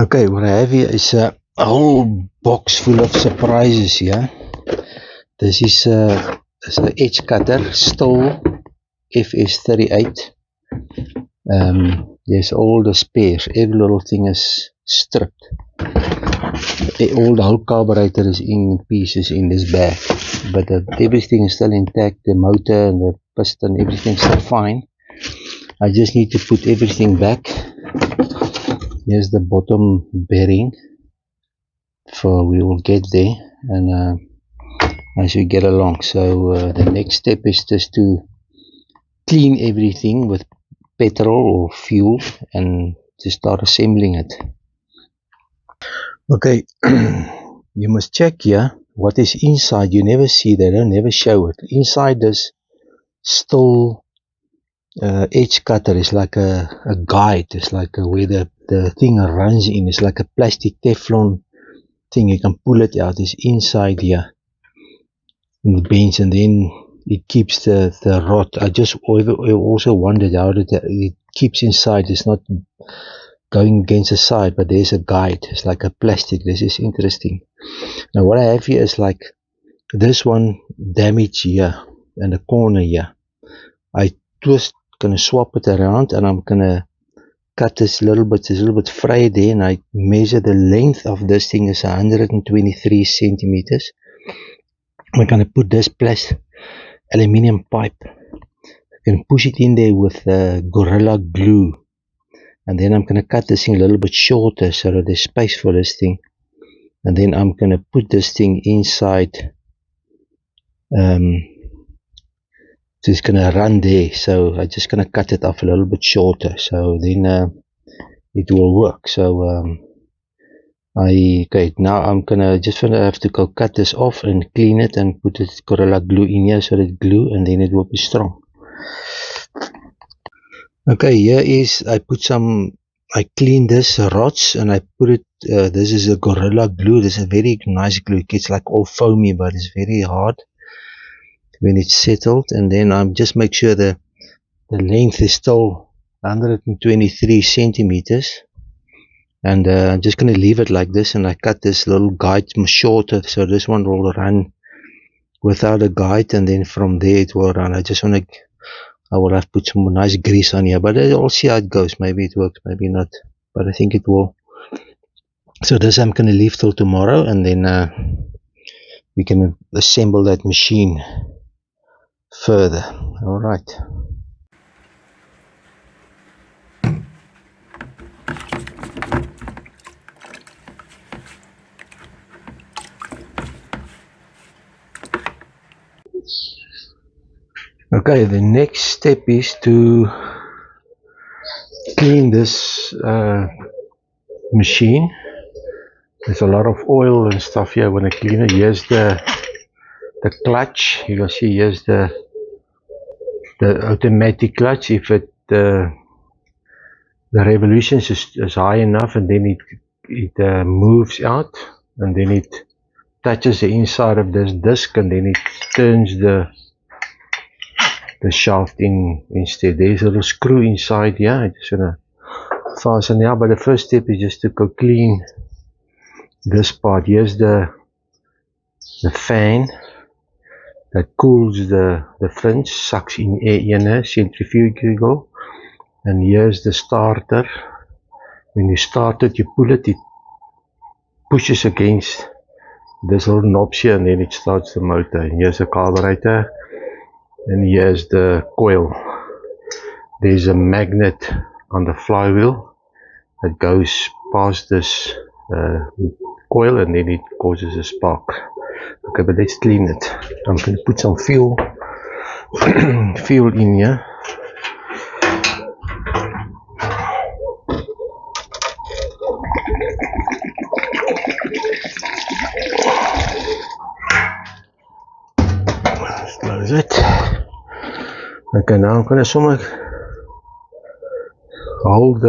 Okay, what I have here is a whole box full of surprises here. This is an edge cutter, Stoll FS38. There's all the spares. Every little thing is stripped. All the whole carburetor is in pieces in this bag, but everything is still intact. The motor and the piston, everything's still fine. I just need to put everything back. Here's the bottom bearing. We will get there, and as we get along. So the next step is just to clean everything with petrol or fuel and just start assembling it. Okay, you must check here what is inside. You never see that, they never show it. Inside this Stoll edge cutter is like a guide. It's like where the thing runs in. It's like a plastic Teflon thing. You can pull it out. It's inside here in the bench, and then it keeps the rod. I just also wondered how it keeps inside. It's not going against the side, but there's a guide. It's like a plastic. This is interesting. Now what I have here is like this one damage here and the corner here. I just gonna swap it around, and I'm gonna cut this little bit. It's a little bit frayed there, and I measure the length of this thing is 123 centimeters. I'm gonna put this aluminium pipe. I can push it in there with Gorilla Glue, and then I'm gonna cut this thing a little bit shorter so that there's space for this thing, and then I'm gonna put this thing inside. It's gonna run there, so I'm just gonna cut it off a little bit shorter, so then it will work. So okay, now I'm gonna have to go cut this off and clean it and put it Gorilla Glue in here so that it glue, and then it will be strong. Okay, here is I cleaned this rods and I put it. This is a Gorilla Glue. This is a very nice glue. It gets like all foamy, but it's very hard when it's settled. And then I just make sure the length is still 123 centimeters. And I'm just going to leave it like this, and I cut this little guide shorter, so this one will run without a guide, and then from there it will run. I will have to put some nice grease on here, but I'll see how it goes. Maybe it works, maybe not, but I think it will. So this I'm going to leave till tomorrow, and then we can assemble that machine further. All right. Okay, the next step is to clean this machine. There's a lot of oil and stuff here when I clean it. Here's the clutch. You can see here's the automatic clutch. If the revolutions is high enough, and then it moves out, and then it touches the inside of this disc, and then it turns the shaft in instead. There's a little screw inside here. I just gonna fasten now, but the first step is just to go clean this part. Here's the fan that cools the fins, sucks in air in a centrifugal, and here's the starter. When you start it, you pull it, it pushes against this little knob here, and then it starts the motor. And here's the carburetor, and here's the coil. There's a magnet on the flywheel that goes past this coil, and then it causes a spark. Okay, but let's clean it. I'm going to put some fuel in here. Let's close it. Okay, now I'm going to hold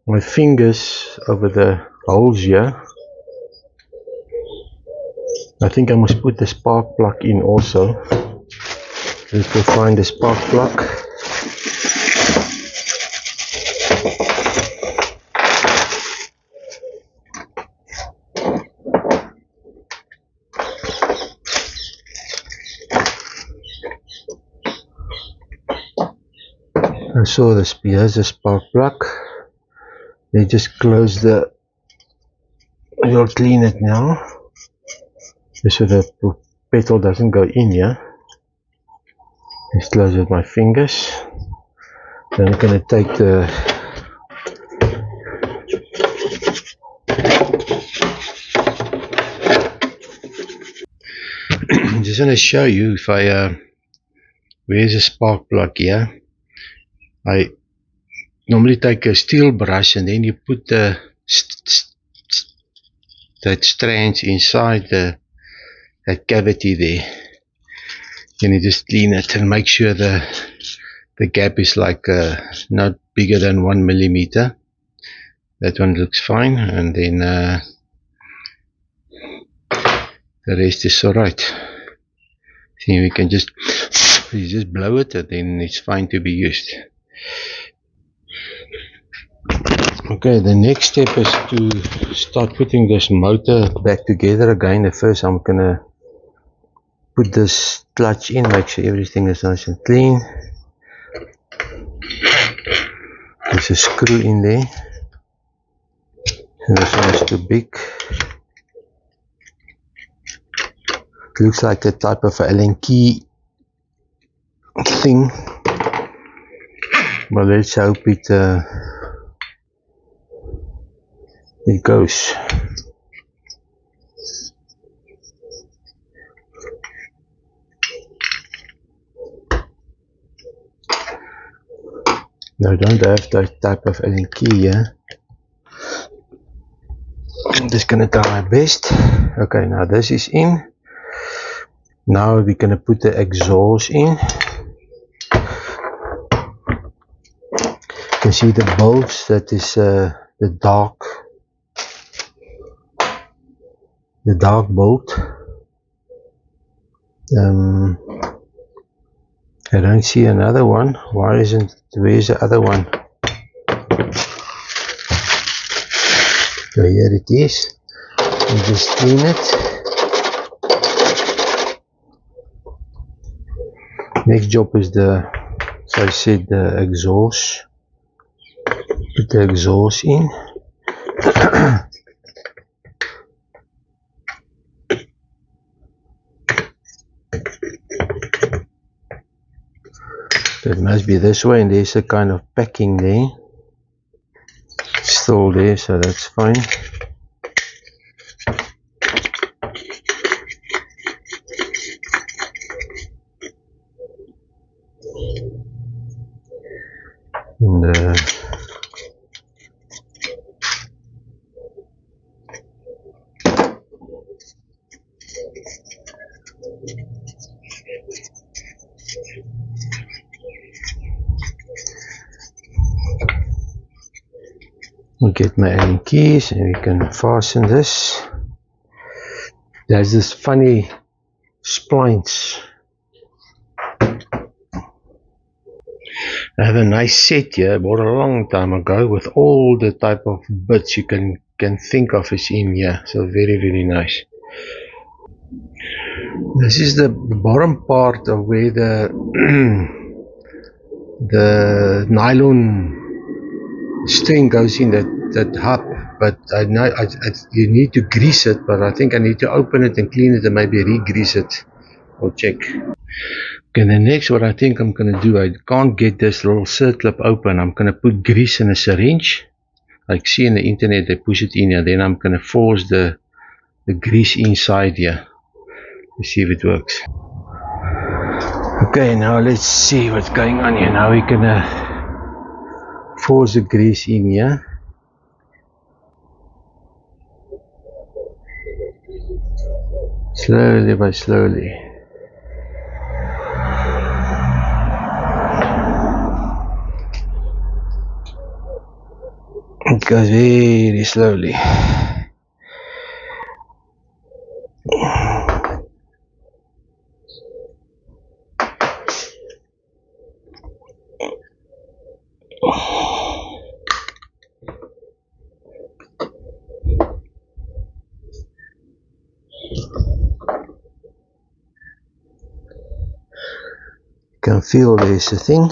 my fingers over the holes here. I think I must put the spark plug in also. Let's go find the spark plug. I saw this. Here's a spark plug. They just close the. You'll clean it now, just so the petrol doesn't go in here. Just close it with my fingers. Then I'm gonna take the I'm just gonna show you if I where's a spark plug here. I normally take a steel brush and then you put the that strands inside that cavity there. Then you just clean it and make sure the gap is like not bigger than 1 millimeter. That one looks fine, and then the rest is alright. See, we can just blow it and then it's fine to be used. Okay, the next step is to start putting this motor back together again. At first I'm gonna put this clutch in, make sure everything is nice and clean. There's a screw in there. This one is too big. It looks like a type of Allen key thing, but let's hope it goes. No, I don't have that type of Allen key here. I'm just gonna try my best. Okay, now this is in. Now we're gonna put the exhaust in. You can see the bolts. That is the dark bolt. I don't see another one. Where's the other one? So here it is. You just clean it. Next job is as I said, the exhaust. Put the exhaust in. So it must be this way, and there's a kind of packing there. Still there, so that's fine. And I'll get my Allen keys and we can fasten this. There's this funny splines. I have a nice set here, bought a long time ago, with all the type of bits you can think of is in here. So very, very nice. This is the bottom part of where the the nylon string goes in, that hub. But I know you need to grease it, but I think I need to open it and clean it and maybe re-grease it. I'll check. Okay, the next, what I think I'm going to do, I can't get this little circlip open. I'm going to put grease in a syringe. Like see in the internet, they push it in here. Then I'm going to force the grease inside here. Let's see if it works. Okay, now let's see what's going on here. Now we're going to force the grease in here. Slowly by slowly. It goes very slowly. You can feel there's a thing.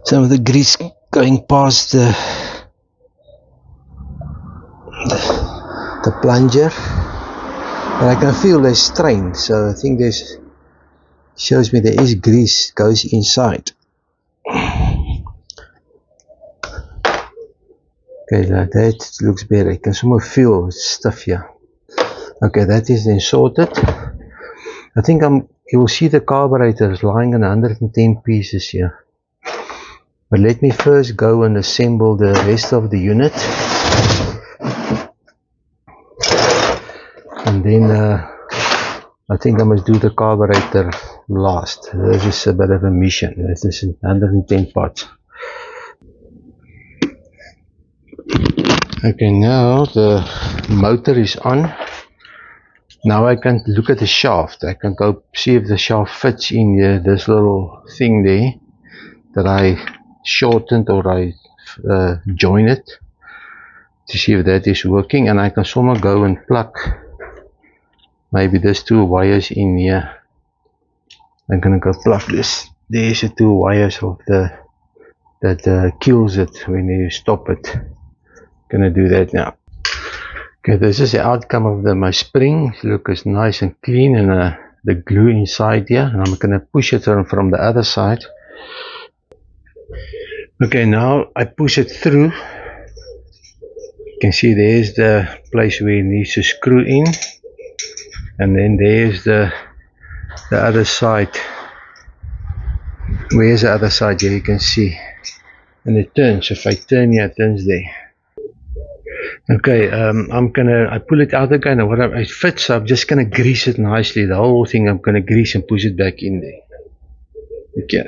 Some of the grease going past the plunger, and I can feel there's strain, so I think this shows me there is grease goes inside. Okay, that looks better. I can somewhat feel stuff here. Okay, that is then sorted. I think you will see the carburetor is lying in 110 pieces here. But let me first go and assemble the rest of the unit. And then I think I must do the carburetor last. This is a bit of a mission. This is 110 parts. Okay, now the motor is on. Now I can look at the shaft. I can go see if the shaft fits in here, this little thing there that I shortened or I joined it, to see if that is working. And I can somehow go and plug maybe these two wires in here. I'm gonna go plug this. There's the two wires of that kills it when you stop it. Gonna do that now. Okay, this is the outcome of my spring. Look, it's nice and clean, and the glue inside here, and I'm gonna push it from the other side. Okay, now I push it through. You can see there's the place where it needs to screw in, and then there's the other side. Where's the other side here? You can see, and it turns. If I turn here, it turns there. Okay, I pull it out again, and whatever it fits, I'm just gonna grease it nicely. The whole thing I'm gonna grease and push it back in there. Okay.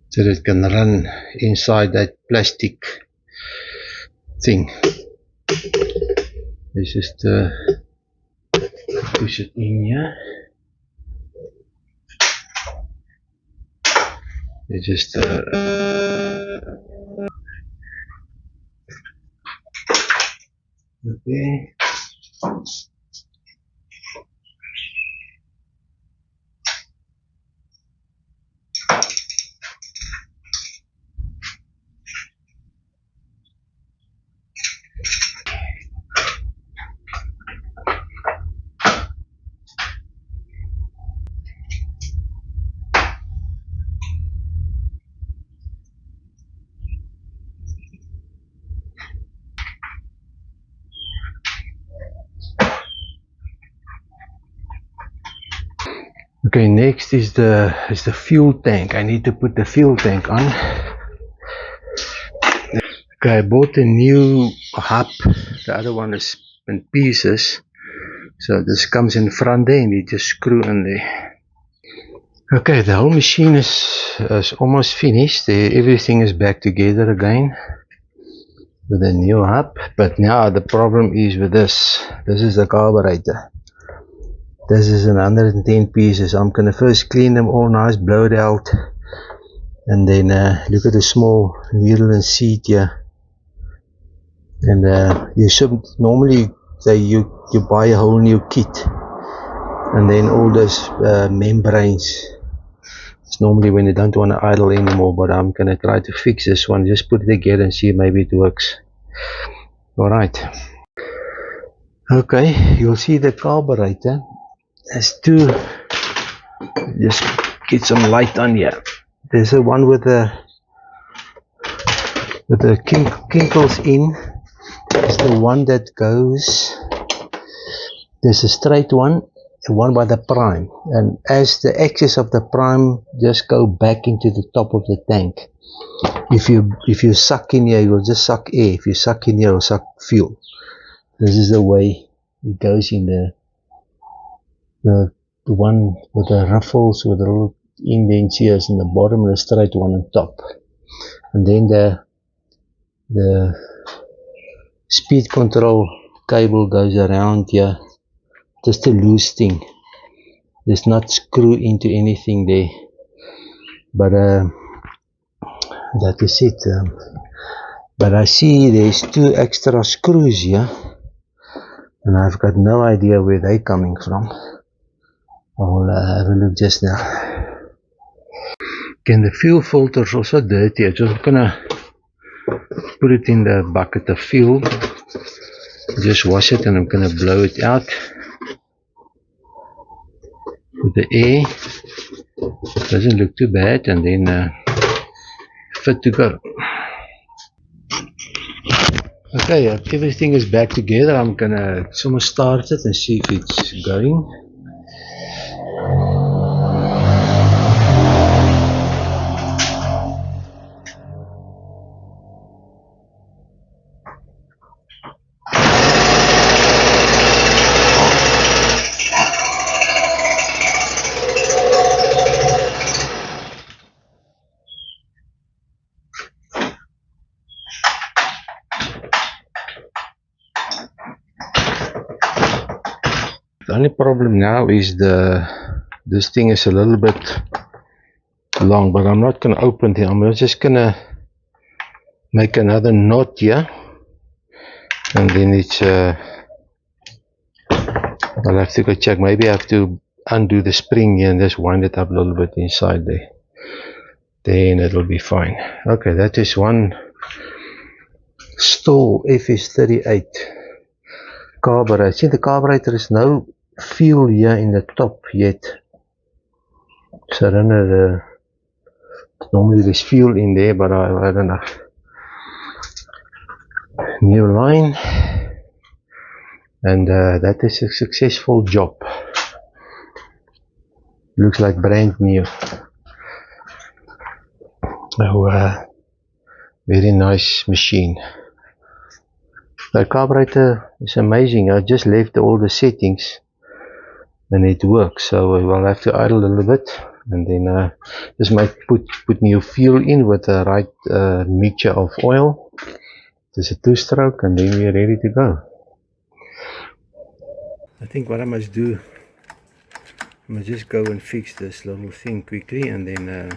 So that it can run inside that plastic thing. Let's just push it in here. You just okay. Okay, next is the fuel tank. I need to put the fuel tank on. Okay, I bought a new hub. The other one is in pieces. So this comes in front there, and you just screw in there. Okay, the whole machine is almost finished. Everything is back together again with a new hub. But now the problem is with this. This is the carburetor. This is in 110 pieces. I'm gonna first clean them all nice, blow it out, and then look at the small needle and seat here. And you should normally you buy a whole new kit, and then all those membranes. It's normally when you don't want to idle anymore. But I'm gonna try to fix this one. Just put it together and see if maybe it works. All right. Okay, you'll see the carburetor. There's two. Just get some light on here. There's a one with the kinkles in. There's the one that goes. There's a straight one, the one by the prime, and as the axis of the prime just go back into the top of the tank. If you suck in here, you will just suck air. If you suck in here, you'll suck fuel. This is the way it goes in the one with the ruffles with the little indents here in the bottom, and the straight one on top. And then the speed control cable goes around here, just a loose thing. There's not screw into anything there, but that is it. But I see there's 2 extra screws here, and I've got no idea where they're coming from. I'll have a look just now. Okay, the fuel filter is also dirty. I'm just gonna put it in the bucket of fuel, just wash it, and I'm gonna blow it out with the air. Doesn't look too bad, and then fit to go. Okay, everything is back together. I'm gonna almost start it and see if it's going. The only problem now is this thing is a little bit long, but I'm not gonna open it. I'm just gonna make another knot here, and then it's I'll have to go check. Maybe I have to undo the spring here and just wind it up a little bit inside there. Then it'll be fine. Okay, that is one Stoll FS38 carburetor. See, the carburetor is no fuel here in the top yet, so I don't know. Normally there's fuel in there, but I don't know. New line, and that is a successful job. Looks like brand new. Oh, very nice machine. The carburetor is amazing. I just left all the settings and it works, so we'll have to idle a little bit, and then just might put new fuel in with the right mixture of oil. There's a 2-stroke, and then we're ready to go. I think what I must do, I must just go and fix this little thing quickly, and then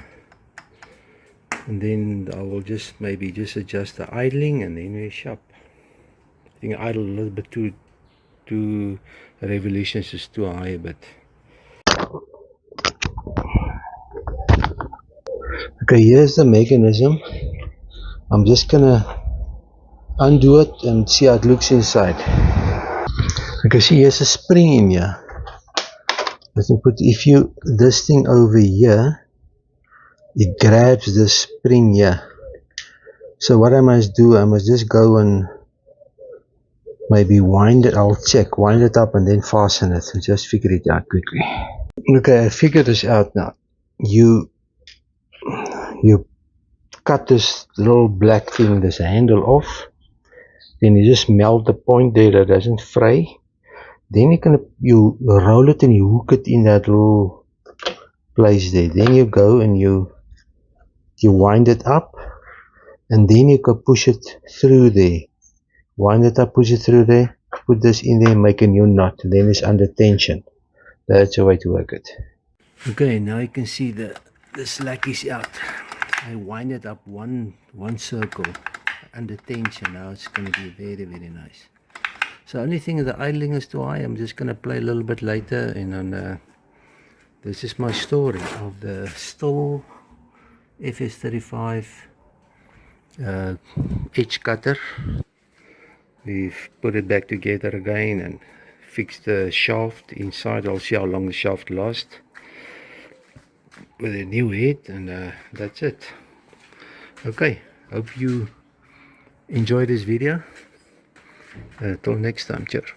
I will just maybe just adjust the idling, and then we shop. I think I idle a little bit too revolutions is too high, but okay, here's the mechanism. I'm just gonna undo it and see how it looks inside. Okay, see, here's a spring in here. If you this thing over here, it grabs the spring here. So what I must do, I must just go and maybe wind it. I'll check, wind it up, and then fasten it. So just figure it out quickly. Okay, I figured this out now. You cut this little black thing, this handle off. Then you just melt the point there that doesn't fray. Then you roll it and you hook it in that little place there. Then you go and you wind it up, and then you can push it through there. Wind it up, push it through there, put this in there, make a new knot. Then it's under tension. That's the way to work it. Okay, now you can see the slack is out. I wind it up one circle under tension. Now it's going to be very, very nice. So only thing is the idling is too high. I'm just going to play a little bit later, and then this is my story of the Stoll FS35 edge cutter. We've put it back together again and fixed the shaft inside. I'll see how long the shaft lasts with a new head, and that's it. Okay, hope you enjoy this video. Till next time, cheers.